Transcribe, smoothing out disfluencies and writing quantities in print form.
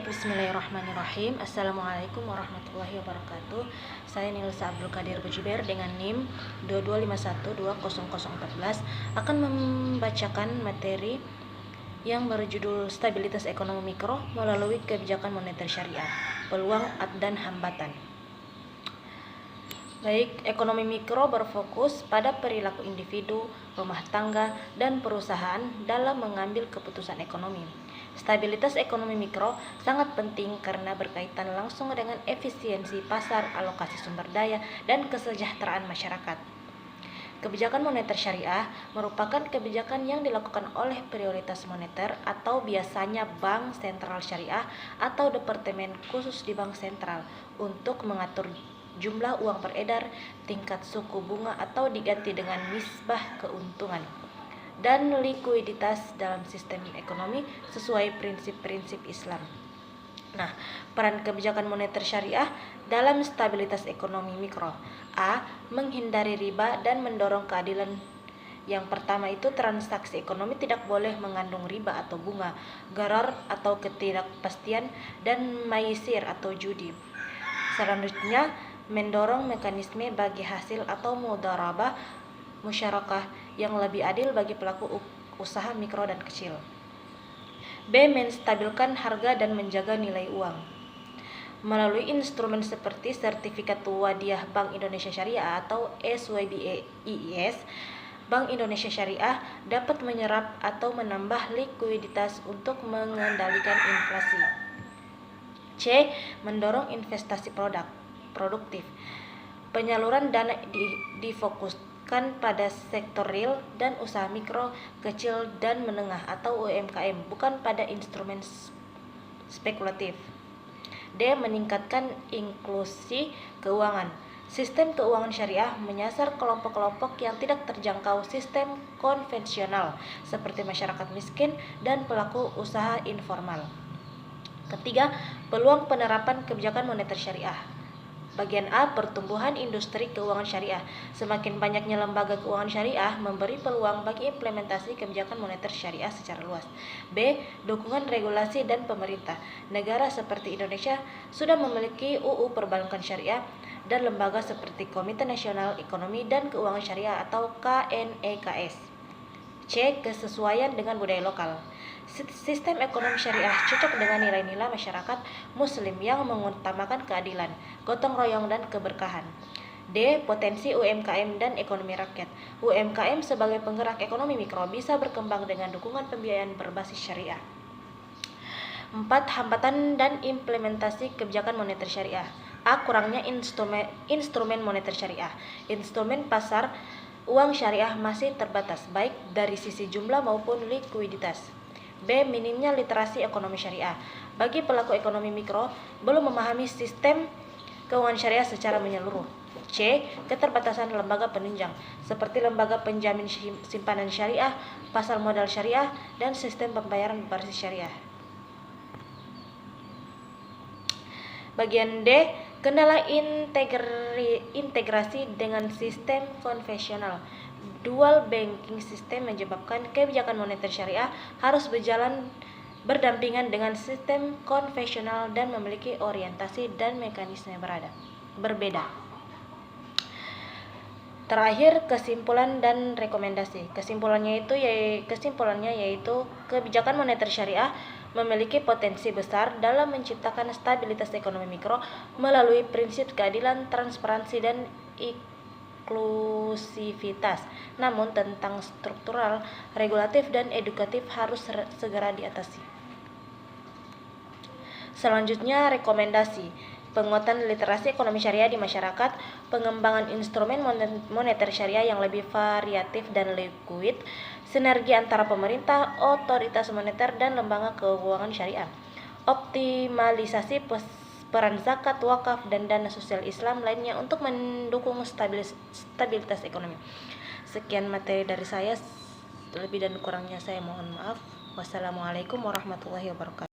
Bismillahirrahmanirrahim. Assalamualaikum warahmatullahi wabarakatuh. Saya Nilsa Abdul Qadir Bujiber dengan NIM 225120014 akan membacakan materi yang berjudul Stabilitas Ekonomi Mikro melalui Kebijakan Moneter Syariah, Peluang dan Hambatan. Baik, ekonomi mikro berfokus pada perilaku individu, rumah tangga, dan perusahaan dalam mengambil keputusan ekonomi. Stabilitas ekonomi mikro sangat penting karena berkaitan langsung dengan efisiensi pasar, alokasi sumber daya, dan kesejahteraan masyarakat. Kebijakan moneter syariah merupakan kebijakan yang dilakukan oleh prioritas moneter atau biasanya bank sentral syariah atau departemen khusus di bank sentral untuk mengatur jumlah uang beredar, tingkat suku bunga atau diganti dengan nisbah keuntungan, dan likuiditas dalam sistem ekonomi sesuai prinsip-prinsip Islam. Nah, peran kebijakan moneter syariah dalam stabilitas ekonomi mikro. A. Menghindari riba dan mendorong keadilan. Yang pertama itu transaksi ekonomi tidak boleh mengandung riba atau bunga, gharar atau ketidakpastian, dan maisir atau judi. Selanjutnya, mendorong mekanisme bagi hasil atau mudharabah musyarakah yang lebih adil bagi pelaku usaha mikro dan kecil. B. Menstabilkan harga dan menjaga nilai uang. Melalui instrumen seperti Sertifikat Wadiah Bank Indonesia Syariah atau SWBIIS, Bank Indonesia Syariah dapat menyerap atau menambah likuiditas untuk mengendalikan inflasi. C. Mendorong investasi produktif. Penyaluran dana difokuskan pada sektor real dan usaha mikro, kecil, dan menengah atau UMKM, bukan pada instrumen spekulatif. D. Meningkatkan inklusi keuangan. Sistem keuangan syariah menyasar kelompok-kelompok yang tidak terjangkau sistem konvensional seperti masyarakat miskin dan pelaku usaha informal. Ketiga, peluang penerapan kebijakan moneter syariah. Bagian A. Pertumbuhan industri keuangan syariah. Semakin banyaknya lembaga keuangan syariah memberi peluang bagi implementasi kebijakan moneter syariah secara luas. B. Dukungan regulasi dan pemerintah. Negara seperti Indonesia sudah memiliki UU Perbankan Syariah dan lembaga seperti Komite Nasional Ekonomi dan Keuangan Syariah atau KNEKS. C. Kesesuaian dengan budaya lokal. Sistem ekonomi syariah cocok dengan nilai-nilai masyarakat muslim yang mengutamakan keadilan, gotong royong, dan keberkahan. D. Potensi UMKM dan ekonomi rakyat. UMKM sebagai penggerak ekonomi mikro bisa berkembang dengan dukungan pembiayaan berbasis syariah. 4. Hambatan dan implementasi kebijakan moneter syariah. A. Kurangnya instrumen moneter syariah. Instrumen pasar uang syariah masih terbatas, baik dari sisi jumlah maupun likuiditas. B. Minimnya literasi ekonomi syariah. Bagi pelaku ekonomi mikro, belum memahami sistem keuangan syariah secara menyeluruh. C. Keterbatasan lembaga penunjang, seperti lembaga penjamin simpanan syariah, pasar modal syariah, dan sistem pembayaran berbasis syariah. Bagian D. Kendala integrasi dengan sistem konvensional. Dual banking system menyebabkan kebijakan moneter syariah harus berdampingan dengan sistem konvensional dan memiliki orientasi dan mekanisme berbeda. Terakhir, kesimpulan dan rekomendasi. Kesimpulannya yaitu kebijakan moneter syariah memiliki potensi besar dalam menciptakan stabilitas ekonomi mikro melalui prinsip keadilan, transparansi, dan inklusivitas. Namun tentang struktural, regulatif, dan edukatif harus segera diatasi. Selanjutnya, rekomendasi. Penguatan literasi ekonomi syariah di masyarakat, pengembangan instrumen moneter syariah yang lebih variatif dan likuid, sinergi antara pemerintah, otoritas moneter, dan lembaga keuangan syariah, optimalisasi peran zakat, wakaf, dan dana sosial Islam lainnya untuk mendukung stabilitas ekonomi. Sekian materi dari saya, lebih dan kurangnya saya mohon maaf. Wassalamualaikum warahmatullahi wabarakatuh.